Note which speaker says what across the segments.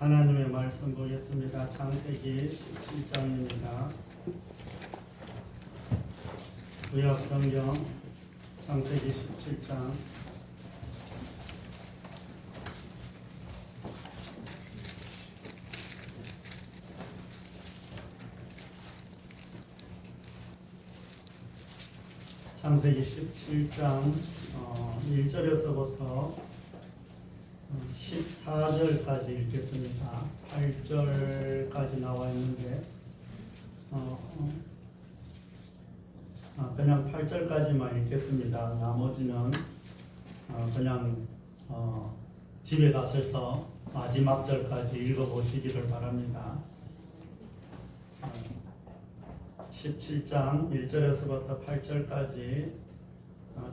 Speaker 1: 하나님의 말씀 보겠습니다. 창세기 17장입니다. 구약성경 창세기 17장 창세기 17장 1절에서부터 14절까지 읽겠습니다. 8절까지 나와 있는데 그냥 8절까지만 읽겠습니다. 나머지는 그냥 집에 가셔서 마지막 절까지 읽어보시기를 바랍니다. 17장 1절에서부터 8절까지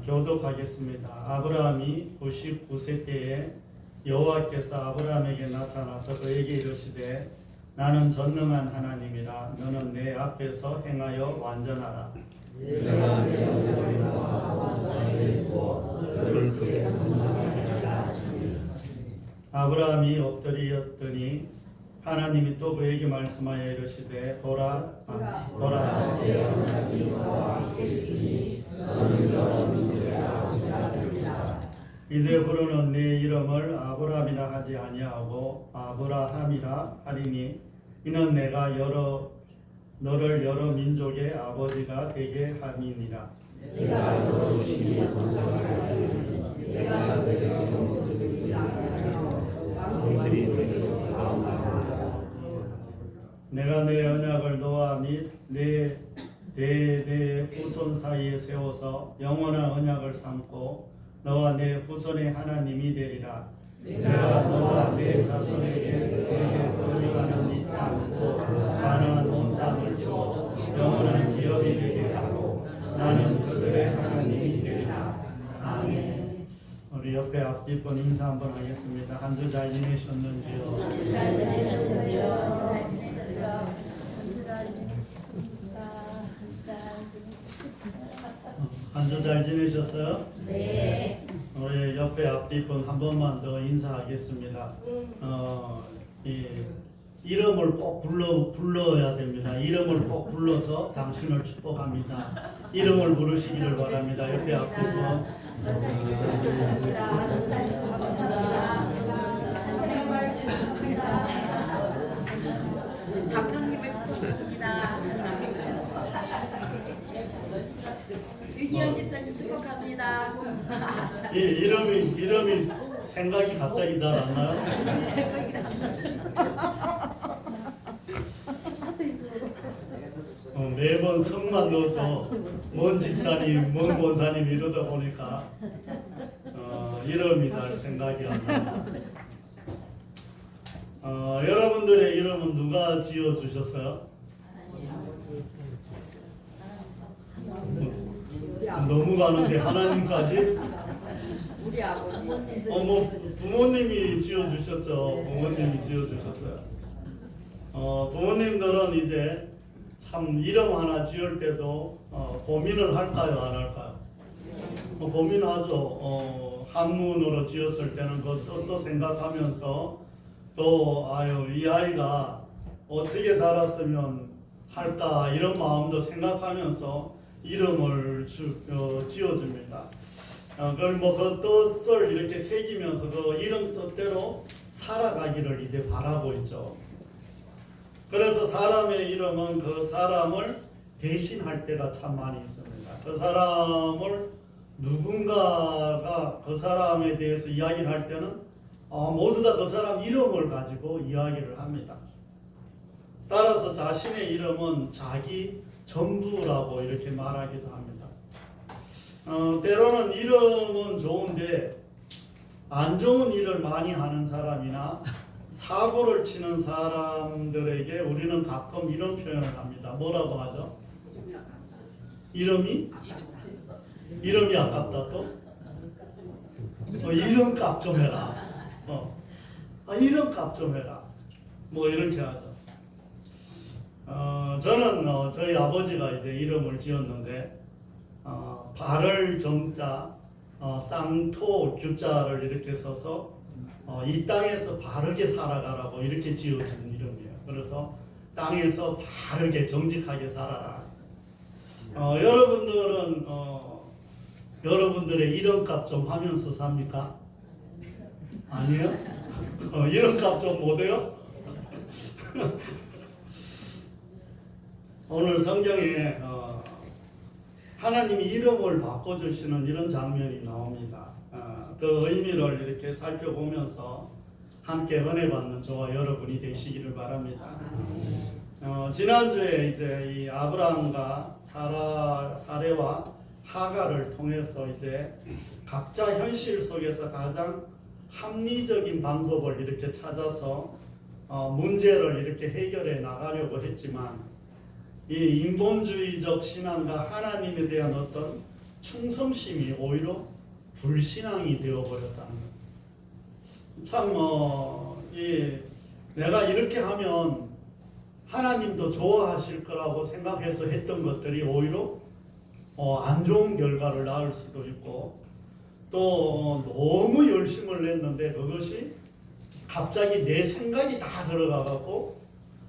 Speaker 1: 교독하겠습니다. 아브라함이 99세 때에 여호와께서 아브라함에게 나타나서 그에게 이르시되 나는 전능한 하나님이라 너는 내 앞에서 행하여 완전하라.
Speaker 2: 내가 내 얼굴과 원상에 두어 너를 그의 동산이라 하시니.
Speaker 1: 아브라함이 엎드리었더니 하나님이 또 그에게 말씀하여 이르시되 보라
Speaker 2: 내 하나님 너와 함께 있으니 너는 여러 민족의 아버지가 되리라.
Speaker 1: 이제부로는 내 이름을 아브라함이라 하지 아니하고 아브라함이라 하리니 이는 내가 너를 여러 민족의 아버지가 되게 함이니라.
Speaker 2: 내가 너로 심히 번성하리니 내가 너의 모습을 일하며 왕들이 너희로 가운데하리라.
Speaker 1: 내가 내 언약을 너와 및 내 대대 후손 사이에 세워서 영원한 언약을 삼고 너와 내 후손의 하나님이 되리라. 내가 너와 내 자손에게 너에게 거류하는 이 땅 곧 가나안 온 땅을 주어 영원한 기업이 되게 하고 나는 그들의 하나님이 되리라. 아멘. 우리 옆에 앞뒷분 인사 한번 하겠습니다. 한 주 잘 지내셨는지요?
Speaker 3: 잘 지내셨어요. 잘 지내셨어요. 잘 지내셨습니다.
Speaker 1: 한 주 잘 지내셨어요?
Speaker 3: 네.
Speaker 1: 우리 옆에 앞뒷분 한 번만 더 인사하겠습니다. 이름을 꼭 불러야 됩니다. 이름을 꼭 불러서 당신을 축복합니다. 이름을 부르시기를 바랍니다. 옆에 앞뒷분.
Speaker 4: 장로님을 축복합니다. 유기현 집사님 축복합니다.
Speaker 1: 이름이 생각이 갑자기 잘 안 나요?
Speaker 3: 생각이 안 나서.
Speaker 1: 매번 성만 넣어서 뭔 집사님, 뭔 권사님 이러다 보니까 이름이 잘 생각이 안 나요. 여러분들의 이름은 누가 지어주셨어요? 너무 가는데 하나님까지?
Speaker 4: 우리 아버지.
Speaker 1: 부모님이 지어주셨죠. 부모님이 지어주셨어요. 부모님들은 이제 참 이름 하나 지을 때도 고민을 할까요, 안 할까요? 고민하죠. 한문으로 지었을 때는 그 뜻도 생각하면서 또 이 아이가 어떻게 자랐으면 할까 이런 마음도 생각하면서 이름을 지어줍니다. 그걸 그 뜻을 이렇게 새기면서 그 이름 뜻대로 살아가기를 이제 바라고 있죠. 그래서 사람의 이름은 그 사람을 대신할 때가 참 많이 있습니다. 그 사람을 누군가가 그 사람에 대해서 이야기를 할 때는 모두 다 그 사람 이름을 가지고 이야기를 합니다. 따라서 자신의 이름은 자기 전부라고 이렇게 말하기도 합니다. 때로는 이름은 좋은데 안 좋은 일을 많이 하는 사람이나 사고를 치는 사람들에게 우리는 가끔 이런 표현을 합니다. 뭐라고 하죠? 이름이 아깝다 또? 이름값 좀 해라. 이름값 좀 해라. 뭐 이렇게 하죠. 저는 저희 아버지가 이제 이름을 지었는데 발을 정자 쌍토 규자를 이렇게 써서 이 땅에서 바르게 살아가라고 이렇게 지어준 이름이에요. 그래서 땅에서 바르게 정직하게 살아라. 여러분들은 여러분들의 이름값 좀 하면서 삽니까? 아니요? 이름값 좀 못해요? 오늘 성경에 하나님이 이름을 바꿔주시는 이런 장면이 나옵니다. 그 의미를 이렇게 살펴보면서 함께 은혜 받는 저와 여러분이 되시기를 바랍니다. 지난주에 이제 이 아브라함과 사레와 하갈을 통해서 이제 각자 현실 속에서 가장 합리적인 방법을 이렇게 찾아서 문제를 이렇게 해결해 나가려고 했지만 이 인본주의적 신앙과 하나님에 대한 어떤 충성심이 오히려 불신앙이 되어버렸다는 것. 참 내가 이렇게 하면 하나님도 좋아하실 거라고 생각해서 했던 것들이 오히려 안 좋은 결과를 낳을 수도 있고 또 너무 열심을 냈는데 그것이 갑자기 내 생각이 다 들어가고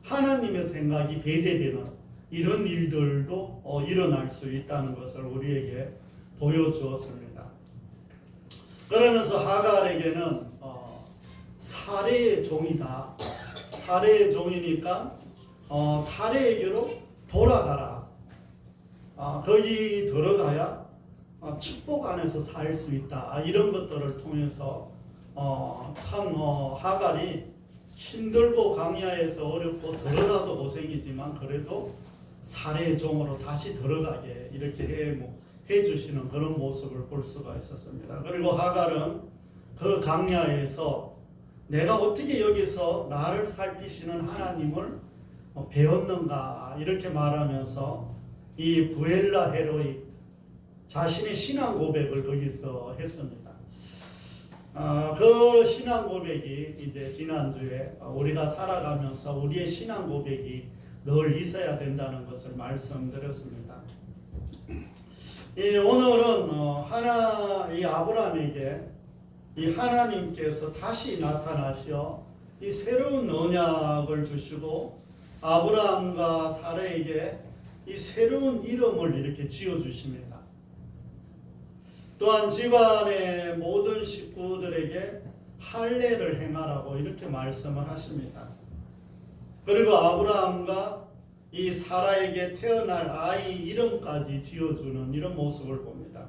Speaker 1: 하나님의 생각이 배제되는 이런 일들도 일어날 수 있다는 것을 우리에게 보여주었습니다. 그러면서 하갈에게는 사레의 종이다. 사레의 종이니까 사레에게로 돌아가라. 거기 들어가야 축복 안에서 살 수 있다. 이런 것들을 통해서 참 하갈이 힘들고 강야에서 어렵고 들어가도 고생이지만 그래도 사례의 종으로 다시 들어가게 이렇게 해주시는 그런 모습을 볼 수가 있었습니다. 그리고 하갈은 그 강야에서 내가 어떻게 여기서 나를 살피시는 하나님을 배웠는가 이렇게 말하면서 이 부엘라 헤로이 자신의 신앙 고백을 거기서 했습니다. 그 신앙 고백이 이제 지난주에 우리가 살아가면서 우리의 신앙 고백이 늘 있어야 된다는 것을 말씀드렸습니다. 오늘은 이 아브라함에게 이 하나님께서 다시 나타나셔 이 새로운 언약을 주시고 아브라함과 사라에게 이 새로운 이름을 이렇게 지어 주십니다. 또한 집안의 모든 식구들에게 할례를 행하라고 이렇게 말씀을 하십니다. 그리고 아브라함과 이 사라에게 태어날 아이 이름까지 지어주는 이런 모습을 봅니다.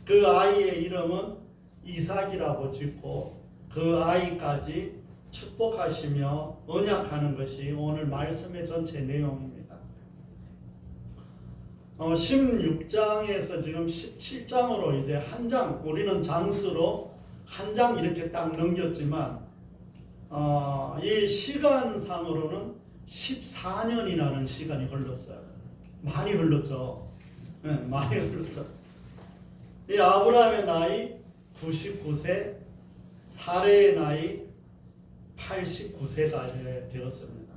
Speaker 1: 그 아이의 이름은 이삭이라고 짓고 그 아이까지 축복하시며 언약하는 것이 오늘 말씀의 전체 내용입니다. 16장에서 지금 17장으로 이제 한 장, 우리는 장수로 한 장 이렇게 딱 넘겼지만 이 시간상으로는 14년이라는 시간이 흘렀어요. 많이 흘렀죠. 네, 많이 흘렀어요. 이 아브라함의 나이 99세, 사레의 나이 89세가 되었습니다.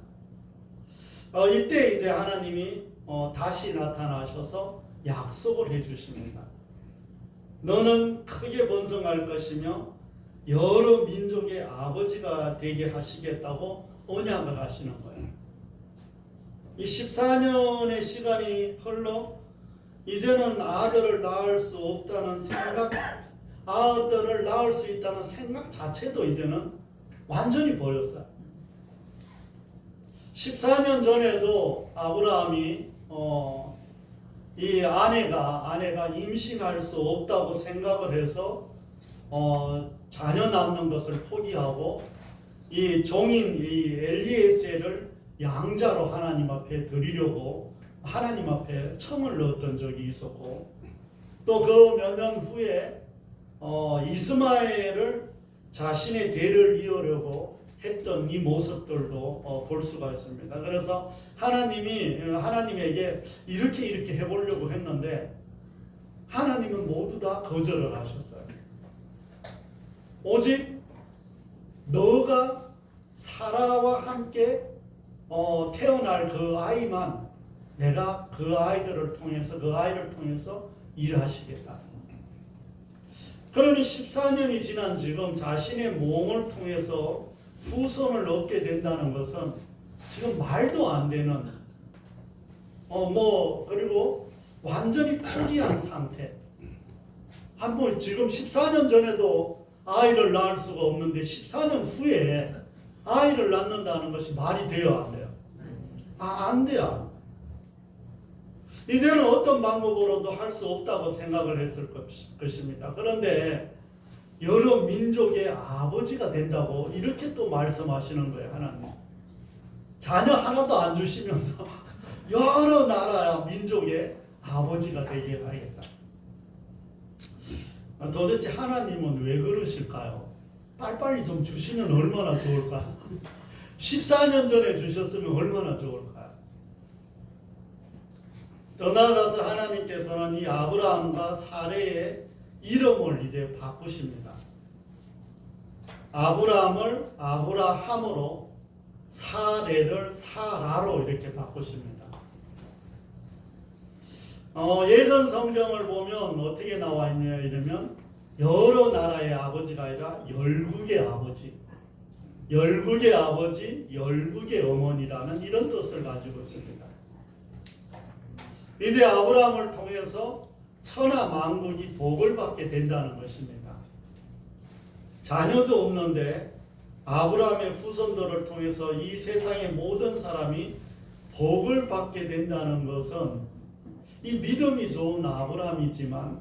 Speaker 1: 이때 이제 하나님이 다시 나타나셔서 약속을 해주십니다. 너는 크게 번성할 것이며 여러 민족의 아버지가 되게 하시겠다고 언약을 하시는 거예요. 이 14년의 시간이 흘러 이제는 아들을 낳을 수 없다는 생각, 아들을 낳을 수 있다는 생각 자체도 이제는 완전히 버렸어요. 14년 전에도 아브라함이 이 아내가 임신할 수 없다고 생각을 해서 자녀 낳는 것을 포기하고 이 종인 이 엘리에셀을 양자로 하나님 앞에 드리려고 하나님 앞에 청을 넣었던 적이 있었고 또 그 몇 년 후에 이스마엘을 자신의 대를 이으려고 했던 이 모습들도 볼 수가 있습니다. 그래서 하나님에게 이렇게 해보려고 했는데 하나님은 모두 다 거절을 하셨어요. 오직 너가 사라와 함께 태어날 그 아이만 내가 그 아이를 통해서 일하시겠다. 그러니 14년이 지난 지금 자신의 몸을 통해서 후손을 얻게 된다는 것은 지금 말도 안 되는 그리고 완전히 포기한 상태. 한번 지금 14년 전에도 아이를 낳을 수가 없는데 14년 후에 아이를 낳는다는 것이 말이 돼요, 안 돼요? 안 돼요. 이제는 어떤 방법으로도 할 수 없다고 생각을 했을 것입니다. 그런데 여러 민족의 아버지가 된다고 이렇게 또 말씀하시는 거예요, 하나님. 자녀 하나도 안 주시면서 여러 나라 민족의 아버지가 되게 하겠다. 도대체 하나님은 왜 그러실까요? 빨리빨리 좀 주시면 얼마나 좋을까? 14년 전에 주셨으면 얼마나 좋을까요? 더 나아가서 하나님께서는 이 아브라함과 사레의 이름을 이제 바꾸십니다. 아브라함을 아브라함으로, 사레를 사라로 이렇게 바꾸십니다. 예전 성경을 보면 어떻게 나와 있냐 이러면 여러 나라의 아버지가 아니라 열국의 아버지, 열국의 아버지, 열국의 어머니라는 이런 뜻을 가지고 있습니다. 이제 아브라함을 통해서 천하 만국이 복을 받게 된다는 것입니다. 자녀도 없는데 아브라함의 후손들을 통해서 이 세상의 모든 사람이 복을 받게 된다는 것은 이 믿음이 좋은 아브라함이지만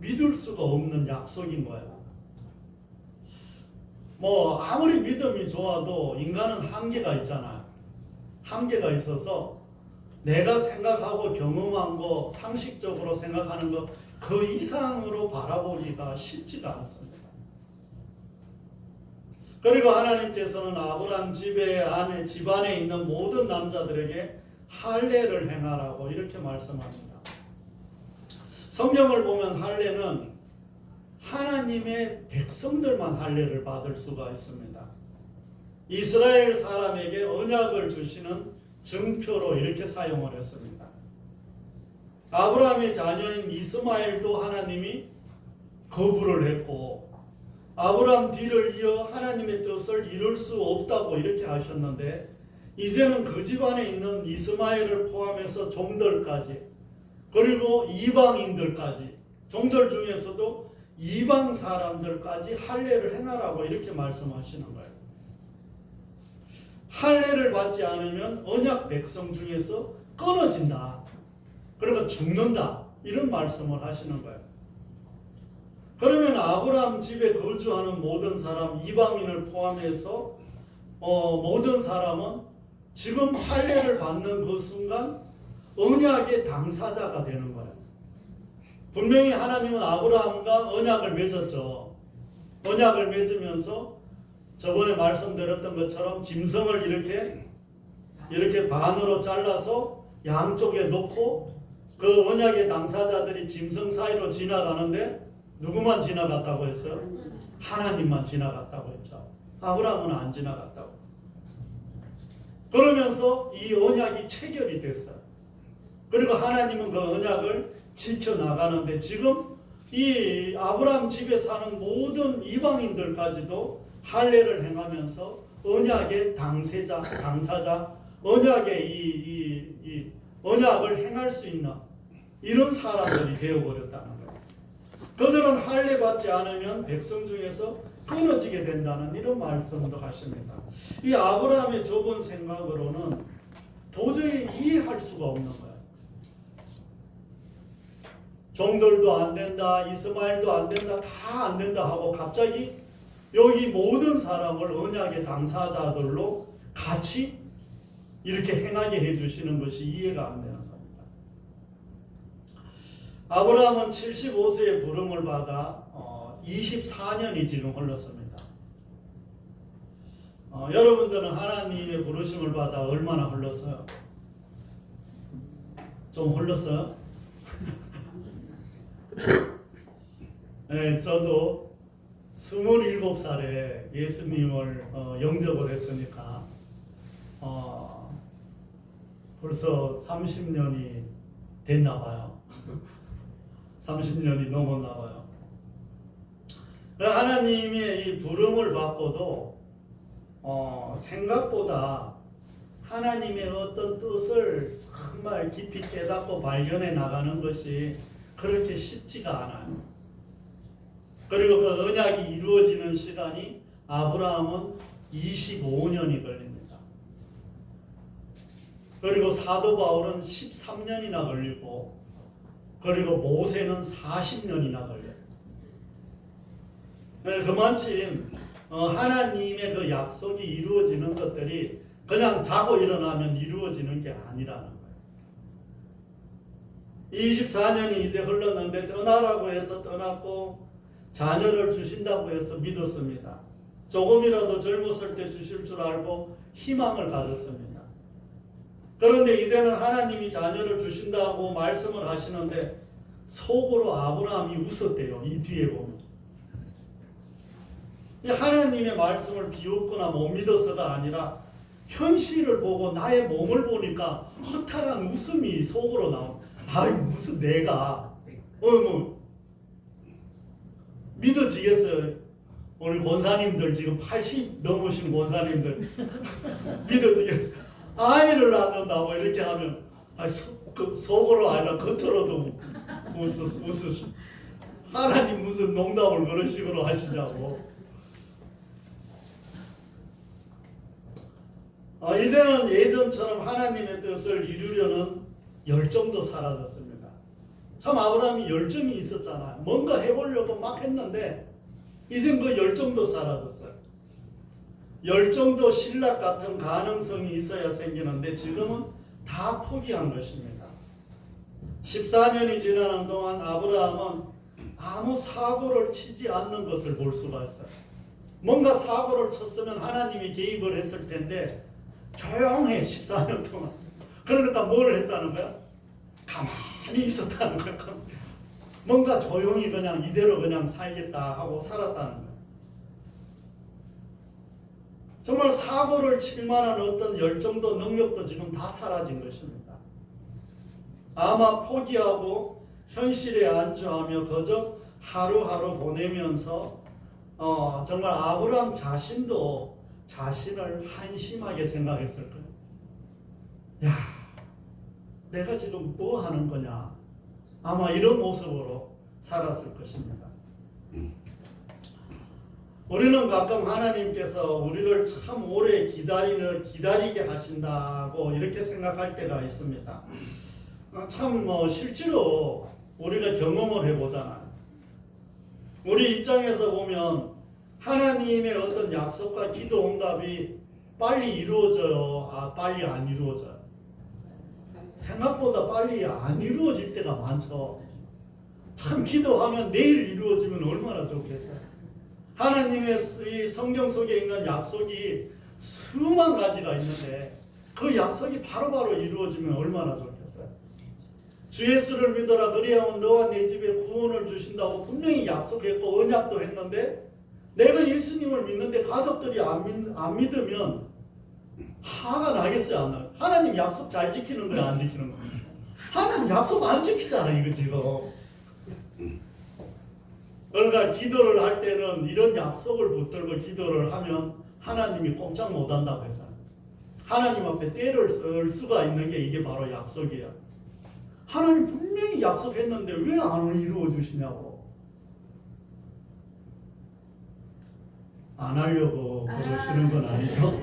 Speaker 1: 믿을 수가 없는 약속인 거예요. 아무리 믿음이 좋아도 인간은 한계가 있잖아요. 한계가 있어서 내가 생각하고 경험한 거, 상식적으로 생각하는 거 그 이상으로 바라보기가 쉽지가 않습니다. 그리고 하나님께서는 아브라함 집안에 있는 모든 남자들에게 할례를 행하라고 이렇게 말씀합니다. 성경을 보면 할례는 하나님의 백성들만 할례를 받을 수가 있습니다. 이스라엘 사람에게 언약을 주시는 증표로 이렇게 사용을 했습니다. 아브라함의 자녀인 이스마엘도 하나님이 거부를 했고 아브라함 뒤를 이어 하나님의 뜻을 이룰 수 없다고 이렇게 하셨는데 이제는 그 집안에 있는 이스마엘을 포함해서 종들까지 그리고 이방인들까지 종들 중에서도 이방 사람들까지 할례를 행하라고 이렇게 말씀하시는 거예요. 할례를 받지 않으면 언약 백성 중에서 끊어진다. 그러니까 죽는다. 이런 말씀을 하시는 거예요. 그러면 아브라함 집에 거주하는 모든 사람, 이방인을 포함해서 모든 사람은 지금 할례를 받는 그 순간 언약의 당사자가 되는 거예요. 분명히 하나님은 아브라함과 언약을 맺었죠. 언약을 맺으면서 저번에 말씀드렸던 것처럼 짐승을 이렇게 반으로 잘라서 양쪽에 놓고 그 언약의 당사자들이 짐승 사이로 지나가는데 누구만 지나갔다고 했어요? 하나님만 지나갔다고 했죠. 아브라함은 안 지나갔다고. 그러면서 이 언약이 체결이 됐어요. 그리고 하나님은 그 언약을 지켜나가는데 지금 이 아브라함 집에 사는 모든 이방인들까지도 할례를 행하면서 언약의 당사자, 언약의 이 언약을 행할 수 있는 이런 사람들이 되어버렸다는 거예요. 그들은 할례 받지 않으면 백성 중에서 끊어지게 된다는 이런 말씀도 하십니다. 이 아브라함의 좁은 생각으로는 도저히 이해할 수가 없는 거예요. 종들도 안 된다, 이스마엘도 안 된다, 다 안 된다 하고 갑자기 여기 모든 사람을 언약의 당사자들로 같이 이렇게 행하게 해주시는 것이 이해가 안 되는 겁니다. 아브라함은 75세의 부름을 받아 24년이 지금 흘렀습니다. 여러분들은 하나님의 부르심을 받아 얼마나 흘렀어요? 좀 흘렀어요? 네, 저도 27살에 예수님을 영접을 했으니까 벌써 30년이 됐나 봐요. 30년이 넘었나 봐요. 하나님의 이 부름을 받고도 생각보다 하나님의 어떤 뜻을 정말 깊이 깨닫고 발견해 나가는 것이 그렇게 쉽지가 않아요. 그리고 그 언약이 이루어지는 시간이 아브라함은 25년이 걸립니다. 그리고 사도 바울은 13년이나 걸리고, 그리고 모세는 40년이나 걸려요. 그만큼 하나님의 그 약속이 이루어지는 것들이 그냥 자고 일어나면 이루어지는 게 아니라는 거예요. 24년이 이제 흘렀는데 떠나라고 해서 떠났고 자녀를 주신다고 해서 믿었습니다. 조금이라도 젊었을 때 주실 줄 알고 희망을 가졌습니다. 그런데 이제는 하나님이 자녀를 주신다고 말씀을 하시는데 속으로 아브라함이 웃었대요. 이 뒤에 보면. 하나님의 말씀을 비웃거나 못 믿어서가 아니라 현실을 보고 나의 몸을 보니까 허탈한 웃음이 속으로 나옵니다. 아이 무슨 내가 믿어지겠어요? 우리 권사님들 지금 80 넘으신 권사님들 믿어지겠어요? 아이를 낳는다고 이렇게 하면 속으로 아니라 겉으로도 웃으시. 하나님 무슨 농담을 그런 식으로 하시냐고. 이제는 예전처럼 하나님의 뜻을 이루려는 열정도 사라졌습니다. 참 아브라함이 열정이 있었잖아요. 뭔가 해보려고 막 했는데 이젠 그 열정도 사라졌어요. 열정도 신락 같은 가능성이 있어야 생기는데 지금은 다 포기한 것입니다. 14년이 지나는 동안 아브라함은 아무 사고를 치지 않는 것을 볼 수가 있어요. 뭔가 사고를 쳤으면 하나님이 개입을 했을 텐데 조용해 14년 동안. 그러니까 뭘 했다는 거야? 가만히 있었다는 거야. 뭔가 조용히 그냥 이대로 그냥 살겠다 하고 살았다는 거야. 정말 사고를 칠 만한 어떤 열정도 능력도 지금 다 사라진 것입니다. 아마 포기하고 현실에 안주하며 그저 하루하루 보내면서 정말 아브라함 자신도 자신을 한심하게 생각했을 거예요. 야, 내가 지금 뭐 하는 거냐? 아마 이런 모습으로 살았을 것입니다. 우리는 가끔 하나님께서 우리를 참 오래 기다리게 하신다고 이렇게 생각할 때가 있습니다. 참 실제로 우리가 경험을 해보잖아요. 우리 입장에서 보면 하나님의 어떤 약속과 기도 응답이 빨리 이루어져요? 빨리 안 이루어져요? 생각보다 빨리 안 이루어질 때가 많죠. 참 기도하면 내일 이루어지면 얼마나 좋겠어요. 하나님의 이 성경 속에 있는 약속이 수만 가지가 있는데 그 약속이 바로바로 이루어지면 얼마나 좋겠어요. 주 예수를 믿어라 그리하면 너와 내 집에 구원을 주신다고 분명히 약속했고 언약도 했는데 내가 예수님을 믿는데 가족들이 안 믿으면 화가 나겠어요? 안 나요? 하나님 약속 잘 지키는 거야 안 지키는 거야? 하나님 약속 안 지키잖아 이거 지금. 그러니까 기도를 할 때는 이런 약속을 붙들고 기도를 하면 하나님이 꼼짝 못한다고 했잖아요. 하나님 앞에 때를 쓸 수가 있는 게 이게 바로 약속이야. 하나님 분명히 약속했는데 왜 안 이루어 주시냐고. 안 하려고 그러시는 건 아니죠.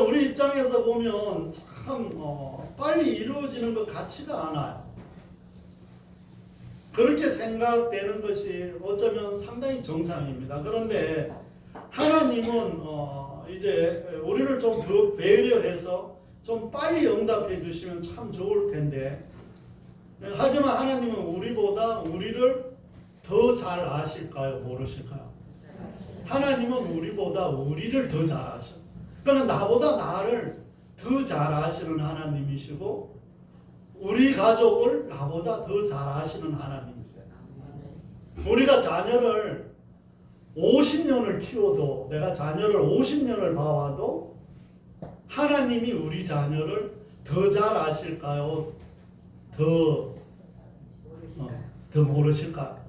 Speaker 1: 우리 입장에서 보면 참 빨리 이루어지는 것 같지가 않아요. 그렇게 생각되는 것이 어쩌면 상당히 정상입니다. 그런데 하나님은 이제 우리를 좀 더 배려해서 좀 빨리 응답해 주시면 참 좋을 텐데 하지만 하나님은 우리보다 우리를 더 잘 아실까요? 모르실까요? 하나님은 우리보다 우리를 더 잘 아셔. 그러니까 나보다 나를 더 잘 아시는 하나님이시고 우리 가족을 나보다 더 잘 아시는 하나님이세요. 우리가 자녀를 50년을 키워도 내가 자녀를 50년을 봐와도 하나님이 우리 자녀를 더 잘 아실까요? 더 모르실까?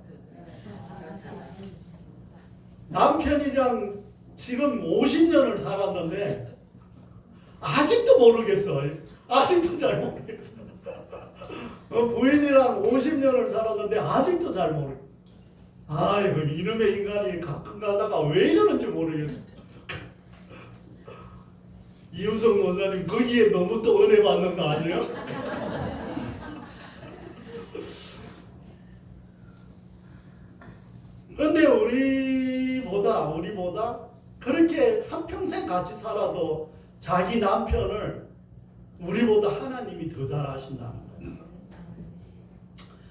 Speaker 1: 남편이랑 지금 50년을 살았는데 아직도 모르겠어. 아직도 잘 모르겠어. 부인이랑 50년을 살았는데 아직도 잘 모르겠어. 아이고 이놈의 인간이 가끔 가다가 왜 이러는지 모르겠어. 이우성 원사님 거기에 너무 또 은혜 받는 거 아니에요? 그런데 우리보다 그렇게 한평생 같이 살아도 자기 남편을 우리보다 하나님이 더 잘 아신다는 거예요.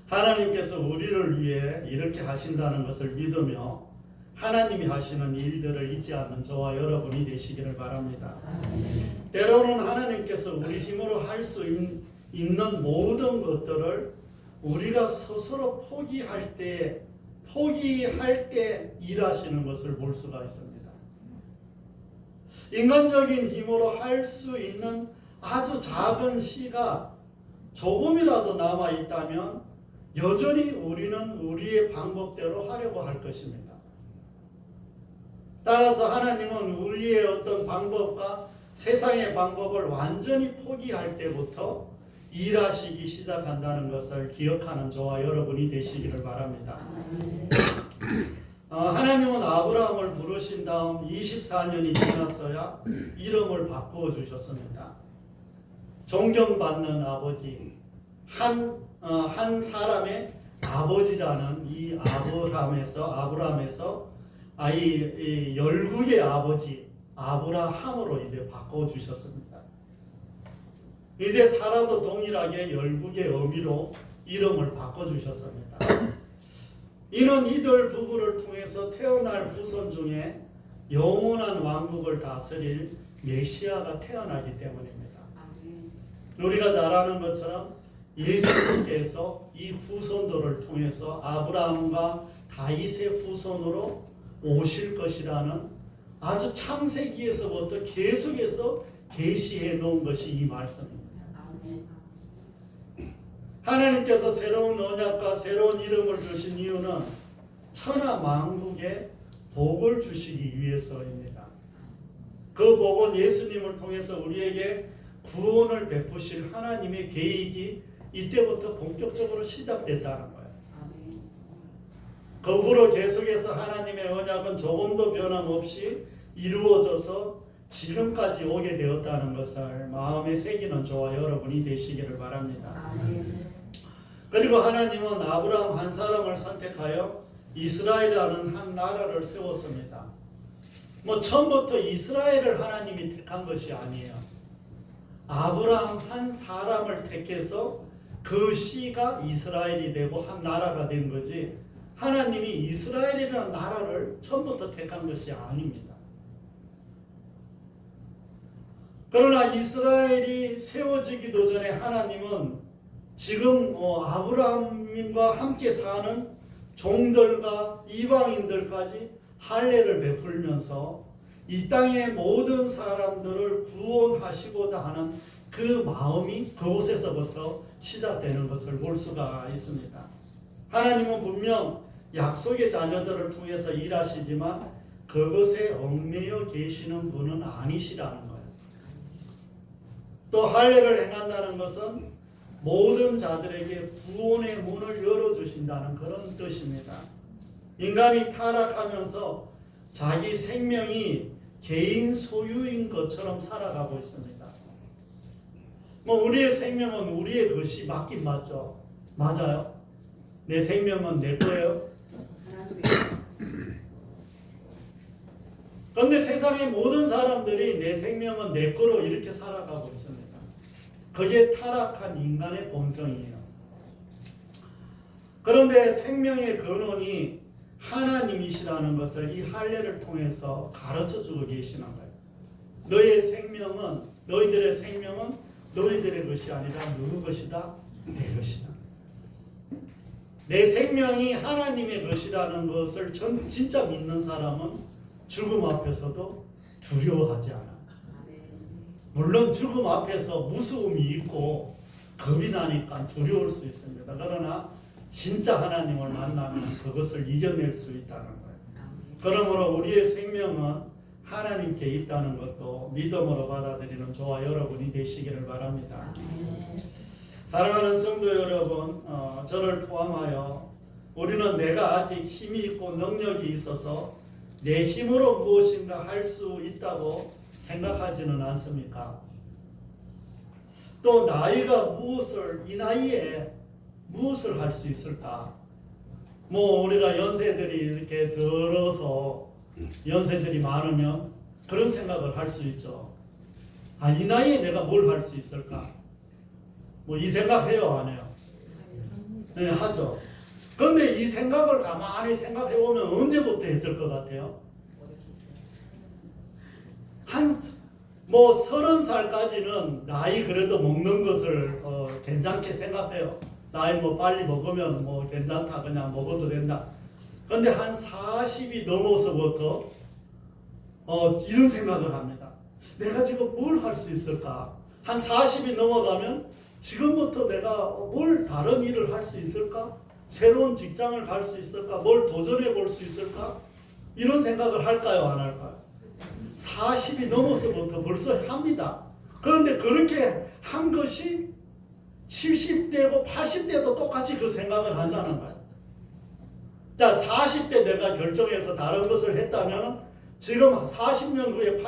Speaker 1: 하나님께서 우리를 위해 이렇게 하신다는 것을 믿으며 하나님이 하시는 일들을 잊지 않는 저와 여러분이 되시기를 바랍니다. 때로는 하나님께서 우리 힘으로 할 수 있는 모든 것들을 우리가 스스로 포기할 때 일하시는 것을 볼 수가 있습니다. 인간적인 힘으로 할 수 있는 아주 작은 시가 조금이라도 남아 있다면 여전히 우리는 우리의 방법대로 하려고 할 것입니다. 따라서 하나님은 우리의 어떤 방법과 세상의 방법을 완전히 포기할 때부터 일하시기 시작한다는 것을 기억하는 저와 여러분이 되시기를 바랍니다. 하나님은 아브라함을 부르신 다음 24년이 지났어야 이름을 바꾸어 주셨습니다. 존경받는 아버지, 한 사람의 아버지라는 이 아브라함에서 이 열국의 아버지 아브라함으로 이제 바꿔 주셨습니다. 이제 사라도 동일하게 열국의 의미로 이름을 바꿔 주셨습니다. 이는 이들 부부를 통해서 태어날 후손 중에 영원한 왕국을 다스릴 메시아가 태어나기 때문입니다. 우리가 잘 아는 것처럼 예수님께서 이 후손들을 통해서 아브라함과 다윗의 후손으로 오실 것이라는 아주 창세기에서부터 계속해서 계시해 놓은 것이 이 말씀입니다. 하나님께서 새로운 언약과 새로운 이름을 주신 이유는 천하 만국에 복을 주시기 위해서입니다. 그 복은 예수님을 통해서 우리에게 구원을 베푸실 하나님의 계획이 이때부터 본격적으로 시작됐다는 거예요. 그 후로 계속해서 하나님의 언약은 조금도 변함없이 이루어져서 지금까지 오게 되었다는 것을 마음에 새기는 저와 여러분이 되시기를 바랍니다. 그리고 하나님은 아브라함 한 사람을 선택하여 이스라엘이라는 한 나라를 세웠습니다. 처음부터 이스라엘을 하나님이 택한 것이 아니에요. 아브라함 한 사람을 택해서 그 씨가 이스라엘이 되고 한 나라가 된 거지 하나님이 이스라엘이라는 나라를 처음부터 택한 것이 아닙니다. 그러나 이스라엘이 세워지기도 전에 하나님은 지금 아브라함과 함께 사는 종들과 이방인들까지 할례를 베풀면서 이 땅의 모든 사람들을 구원하시고자 하는 그 마음이 그곳에서부터 시작되는 것을 볼 수가 있습니다. 하나님은 분명 약속의 자녀들을 통해서 일하시지만 그것에 얽매여 계시는 분은 아니시라는 거예요. 또 할례를 행한다는 것은 모든 자들에게 구원의 문을 열어주신다는 그런 뜻입니다. 인간이 타락하면서 자기 생명이 개인 소유인 것처럼 살아가고 있습니다. 우리의 생명은 우리의 것이 맞긴 맞죠. 맞아요. 내 생명은 내 거예요. 그런데 세상의 모든 사람들이 내 생명은 내 거로 이렇게 살아가고 있습니다. 그게 타락한 인간의 본성이에요. 그런데 생명의 근원이 하나님이시라는 것을 이 할례를 통해서 가르쳐주고 계시는 거예요. 너희들의 생명은 너희들의 것이 아니라 누구 것이다? 내 것이다. 내 생명이 하나님의 것이라는 것을 진짜 믿는 사람은 죽음 앞에서도 두려워하지 않아. 물론 죽음 앞에서 무서움이 있고 겁이 나니까 두려울 수 있습니다. 그러나 진짜 하나님을 만나면 그것을 이겨낼 수 있다는 거예요. 그러므로 우리의 생명은 하나님께 있다는 것도 믿음으로 받아들이는 저와 여러분이 되시기를 바랍니다. 사랑하는 성도 여러분, 저를 포함하여 우리는 내가 아직 힘이 있고 능력이 있어서 내 힘으로 무엇인가 할 수 있다고 생각하지는 않습니까? 또 나이가 이 나이에 무엇을 할 수 있을까? 뭐 우리가 연세들이 이렇게 들어서 연세들이 많으면 그런 생각을 할 수 있죠. 이 나이에 내가 뭘 할 수 있을까? 뭐 이 생각 해요, 안 해요? 네, 하죠. 그런데 이 생각을 가만히 생각해 보면 언제부터 했을 것 같아요? 뭐 30살까지는 나이 그래도 먹는 것을 괜찮게 생각해요. 나이 뭐 빨리 먹으면 뭐 괜찮다, 그냥 먹어도 된다. 그런데 한 40이 넘어서부터 이런 생각을 합니다. 내가 지금 뭘 할 수 있을까? 한 40이 넘어가면 지금부터 내가 뭘 다른 일을 할 수 있을까? 새로운 직장을 갈 수 있을까? 뭘 도전해 볼 수 있을까? 이런 생각을 할까요, 안 할까요? 40이 넘어서부터 벌써 합니다. 그런데 그렇게 한 것이 70대고 80대도 똑같이 그 생각을 한다는 거예요. 자, 40대 내가 결정해서 다른 것을 했다면 지금 40년 후에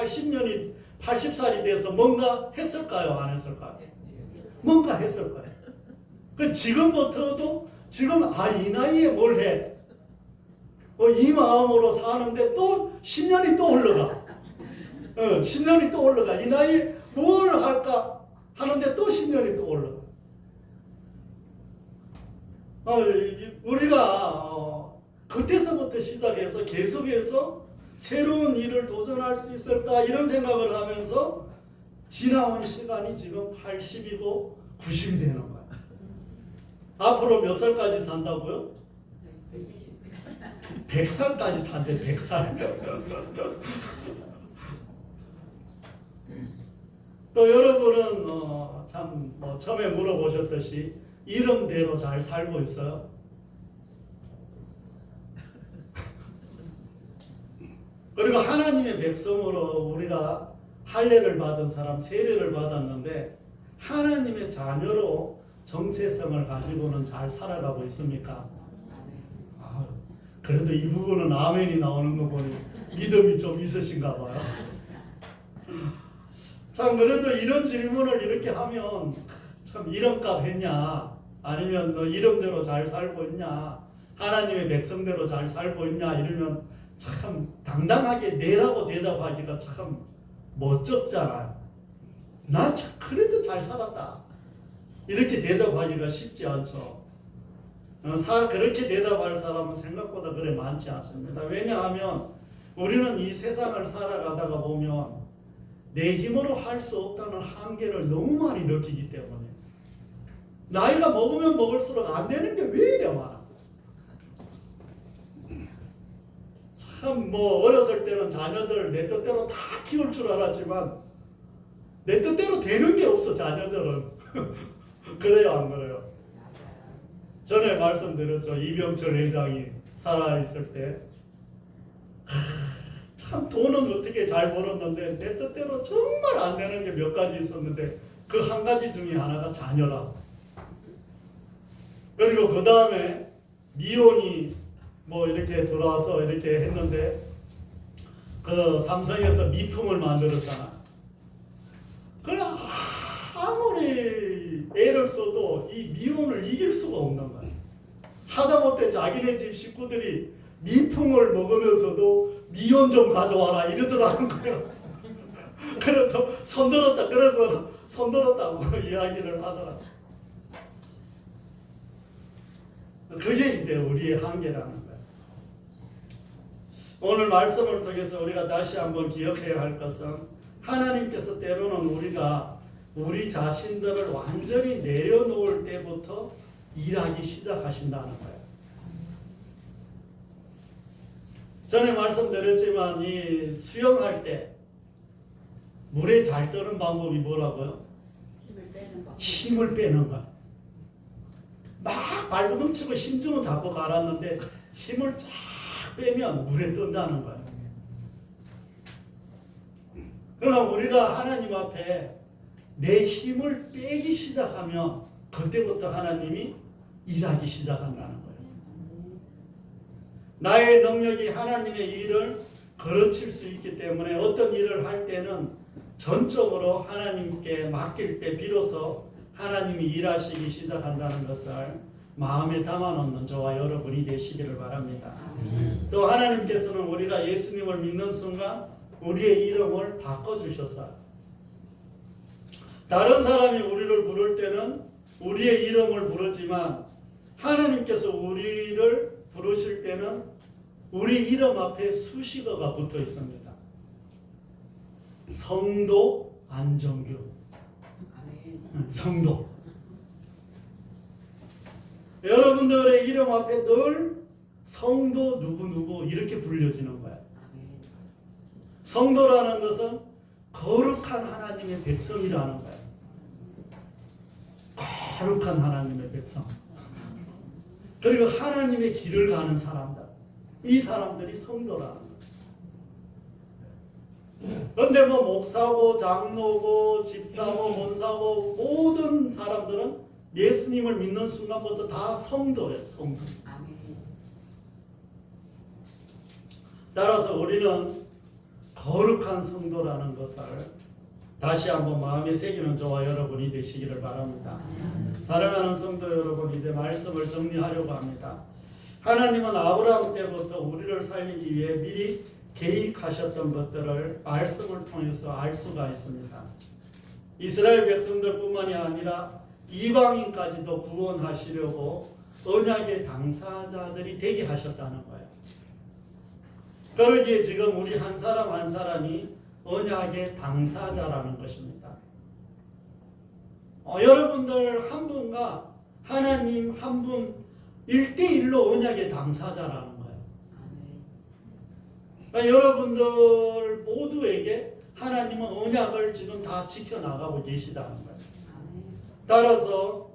Speaker 1: 80살이 돼서 뭔가 했을까요? 안 했을까요? 뭔가 했을 거예요. 그 지금부터도 지금 이 나이에 뭘 해? 이 마음으로 사는데 또 10년이 또 흘러가. 10년이 또 올라가. 이 나이에 뭘 할까 하는데 또 10년이 또 올라가. 우리가 그때서부터 시작해서 계속해서 새로운 일을 도전할 수 있을까 이런 생각을 하면서 지나온 시간이 지금 80이고 90이 되는 거야. 앞으로 몇 살까지 산다고요? 100살까지 산대. 100살. 또 여러분은 참 처음에 물어보셨듯이 이름대로 잘 살고 있어요? 그리고 하나님의 백성으로 우리가 할례를 받은 사람, 세례를 받았는데 하나님의 자녀로 정체성을 가지고는 잘 살아가고 있습니까? 그래도 이 부분은 아멘이 나오는 거 보니 믿음이 좀 있으신가 봐요. 참 그래도 이런 질문을 이렇게 하면 참 이름값 했냐, 아니면 너 이름대로 잘 살고 있냐, 하나님의 백성대로 잘 살고 있냐 이러면 참 당당하게 네라고 대답하기가 참 멋쩍잖아요. 나 참 그래도 잘 살았다 이렇게 대답하기가 쉽지 않죠. 그렇게 대답할 사람은 생각보다 그래 많지 않습니다. 왜냐하면 우리는 이 세상을 살아가다가 보면 내 힘으로 할 수 없다는 한계를 너무 많이 느끼기 때문에 나이가 먹으면 먹을수록 안 되는 게 왜 이래 많아. 참 뭐 어렸을 때는 자녀들 내 뜻대로 다 키울 줄 알았지만 내 뜻대로 되는 게 없어 자녀들은. 그래요 안 그래요? 전에 말씀드렸죠. 이병철 회장이 살아있을 때 참 돈은 어떻게 잘 벌었는데 내 뜻대로 정말 안 되는 게 몇 가지 있었는데 그 한 가지 중에 하나가 자녀라. 그리고 그 다음에 미혼이 뭐 이렇게 들어와서 이렇게 했는데 그 삼성에서 미풍을 만들었잖아. 그래 아무리 애를 써도 이 미혼을 이길 수가 없는 거야. 하다못해 자기네 집 식구들이 미풍을 먹으면서도 미혼 좀 가져와라 이러더라는 거예요. 그래서 손들었다. 그래서 손들었다고 이야기를 하더라. 그게 이제 우리의 한계라는 거예요. 오늘 말씀을 통해서 우리가 다시 한번 기억해야 할 것은 하나님께서 때로는 우리가 우리 자신들을 완전히 내려놓을 때부터 일하기 시작하신다는 거예요. 전에 말씀드렸지만 이 수영할 때 물에 잘 뜨는 방법이 뭐라고요? 힘을 빼는 거야. 막 발버둥 치고 힘주면 잡고 갈았는데 힘을 쫙 빼면 물에 뜬다는 거예요. 그러나 우리가 하나님 앞에 내 힘을 빼기 시작하면 그때부터 하나님이 일하기 시작한다는 거예요. 나의 능력이 하나님의 일을 거르칠 수 있기 때문에 어떤 일을 할 때는 전적으로 하나님께 맡길 때 비로소 하나님이 일하시기 시작한다는 것을 마음에 담아놓는 저와 여러분이 되시기를 바랍니다. 또 하나님께서는 우리가 예수님을 믿는 순간 우리의 이름을 바꿔주셨어요. 다른 사람이 우리를 부를 때는 우리의 이름을 부르지만 하나님께서 우리를 부르실 때는 우리 이름 앞에 수식어가 붙어 있습니다. 성도 안정규. 성도. 여러분들의 이름 앞에 늘 성도 누구누구 이렇게 불려지는 거예요. 성도라는 것은 거룩한 하나님의 백성이라는 거예요. 거룩한 하나님의 백성. 그리고 하나님의 길을 가는 사람들. 이 사람들이 성도라는 거예요. 그런데 뭐 목사고 장로고 집사고 문사고 모든 사람들은 예수님을 믿는 순간부터 다 성도예요. 성도. 따라서 우리는 거룩한 성도라는 것을 다시 한번 마음에 새기는 저와 여러분이 되시기를 바랍니다. 사랑하는 성도 여러분, 이제 말씀을 정리하려고 합니다. 하나님은 아브라함 때부터 우리를 살리기 위해 미리 계획하셨던 것들을 말씀을 통해서 알 수가 있습니다. 이스라엘 백성들뿐만이 아니라 이방인까지도 구원하시려고 언약의 당사자들이 되게 하셨다는 거예요. 그러기에 지금 우리 한 사람 한 사람이 언약의 당사자라는 것입니다. 여러분들 한 분과 하나님 한 분 1대1로 언약의 당사자라는 거예요. 그러니까 여러분들 모두에게 하나님은 언약을 지금 다 지켜나가고 계시다는 거예요. 따라서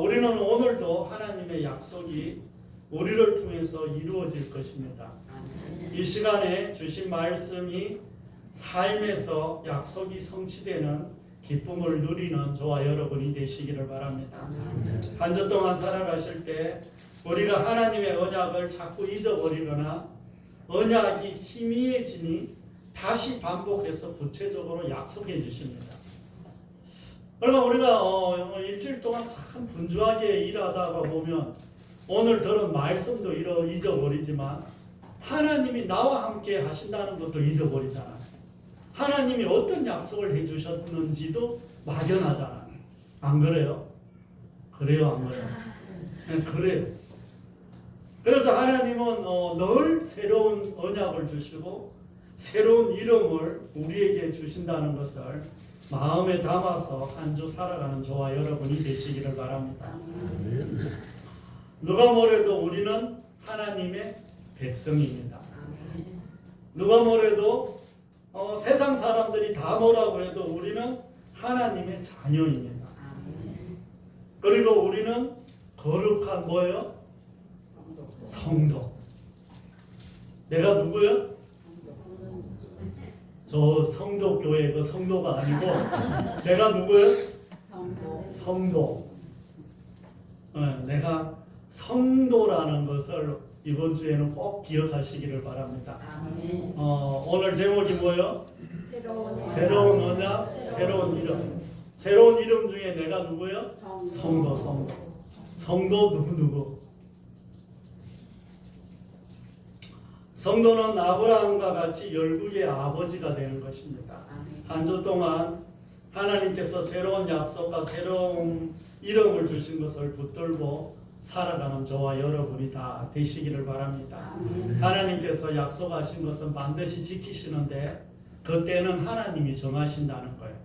Speaker 1: 우리는 오늘도 하나님의 약속이 우리를 통해서 이루어질 것입니다. 이 시간에 주신 말씀이 삶에서 약속이 성취되는 기쁨을 누리는 저와 여러분이 되시기를 바랍니다. 한 주 동안 살아가실 때 우리가 하나님의 언약을 자꾸 잊어버리거나 언약이 희미해지니 다시 반복해서 구체적으로 약속해 주십니다. 그러나 우리가 일주일 동안 참 분주하게 일하다가 보면 오늘 들은 말씀도 잊어버리지만 하나님이 나와 함께 하신다는 것도 잊어버리잖아요. 하나님이 어떤 약속을 해주셨는지도 막연하잖아요. 안 그래요? 그래요, 안 그래요? 네, 그래요. 그래서 하나님은 늘 새로운 언약을 주시고 새로운 이름을 우리에게 주신다는 것을 마음에 담아서 한 주 살아가는 저와 여러분이 되시기를 바랍니다. 누가 뭐래도 우리는 하나님의 백성입니다. 누가 뭐래도 세상 사람들이 다 뭐라고 해도 우리는 하나님의 자녀입니다. 그리고 우리는 거룩한 뭐예요? 성도. 내가 누구요? 저 성도교회 그 성도가 아니고 내가 누구요? 성도. 내가 성도라는 것을 이번 주에는 꼭 기억하시기를 바랍니다. 오늘 제목이 뭐예요? 새로운 언약, 새로운 이름. 새로운 이름 중에 내가 누구예요? 성도. 성도 누구? 성도는 아브라함과 같이 열국의 아버지가 되는 것입니다. 한 주 동안 하나님께서 새로운 약속과 새로운 이름을 주신 것을 붙들고 살아가는 저와 여러분이 다 되시기를 바랍니다. 하나님께서 약속하신 것은 반드시 지키시는데 그때는 하나님이 정하신다는 거예요.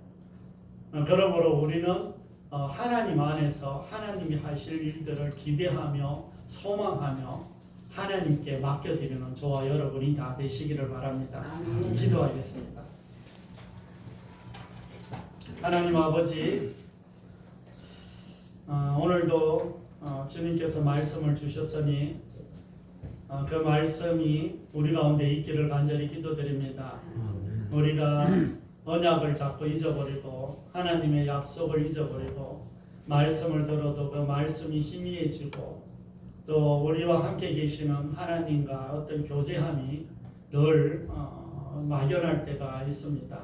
Speaker 1: 그러므로 우리는 하나님 안에서 하나님이 하실 일들을 기대하며 소망하며 하나님께 맡겨드리는 저와 여러분이 다 되시기를 바랍니다. 기도하겠습니다. 하나님 아버지, 오늘도 주님께서 말씀을 주셨으니 그 말씀이 우리 가운데 있기를 간절히 기도드립니다. 우리가 언약을 자꾸 잊어버리고 하나님의 약속을 잊어버리고 말씀을 들어도 그 말씀이 희미해지고 또 우리와 함께 계시는 하나님과 어떤 교제함이 늘 막연할 때가 있습니다.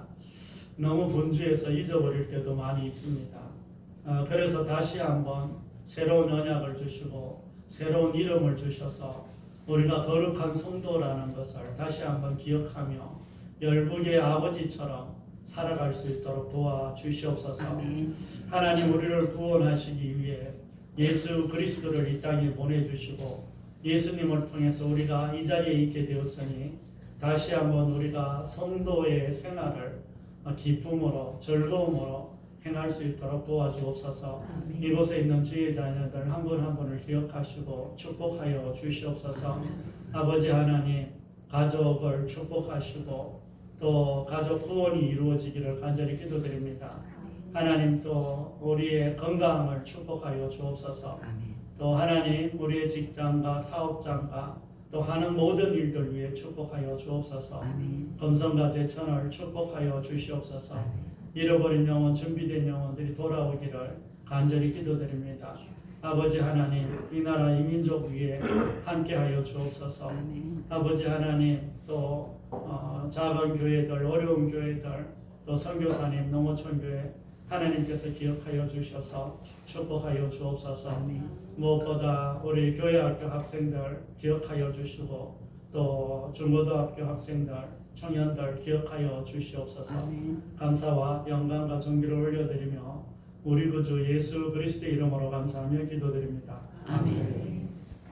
Speaker 1: 너무 분주해서 잊어버릴 때도 많이 있습니다. 그래서 다시 한번 새로운 언약을 주시고 새로운 이름을 주셔서 우리가 거룩한 성도라는 것을 다시 한번 기억하며 열국의 아버지처럼 살아갈 수 있도록 도와주시옵소서.
Speaker 2: 아멘.
Speaker 1: 하나님 우리를 구원하시기 위해 예수 그리스도를 이 땅에 보내주시고 예수님을 통해서 우리가 이 자리에 있게 되었으니 다시 한번 우리가 성도의 생활을 기쁨으로 즐거움으로 행할 수 있도록 도와주옵소서.
Speaker 2: 아멘.
Speaker 1: 이곳에 있는 주의 자녀들 한 분 한 분을 기억하시고 축복하여 주시옵소서. 아버지 하나님 가족을 축복하시고 또 가족 구원이 이루어지기를 간절히 기도드립니다. 하나님 또 우리의 건강을 축복하여 주옵소서.
Speaker 2: 아멘.
Speaker 1: 또 하나님 우리의 직장과 사업장과 또 하는 모든 일들 위해 축복하여 주옵소서.
Speaker 2: 아멘.
Speaker 1: 검성과 제천을 축복하여 주시옵소서.
Speaker 2: 아멘.
Speaker 1: 잃어버린 영혼, 준비된 영혼들이 돌아오기를 간절히 기도드립니다. 아버지 하나님, 이 나라 이 민족 위에 함께하여 주옵소서.
Speaker 2: 아멘.
Speaker 1: 아버지 하나님, 또 작은 교회들, 어려운 교회들, 또 선교사님, 농어촌 교회 하나님께서 기억하여 주셔서 축복하여 주옵소서.
Speaker 2: 아멘.
Speaker 1: 무엇보다 우리 교회학교 학생들 기억하여 주시고 또 중고등학교 학생들, 청년들 기억하여 주시옵소서.
Speaker 2: 아멘.
Speaker 1: 감사와 영광과 존귀를 올려드리며 우리 구주 예수 그리스도의 이름으로 감사하며 기도드립니다.
Speaker 2: 아멘.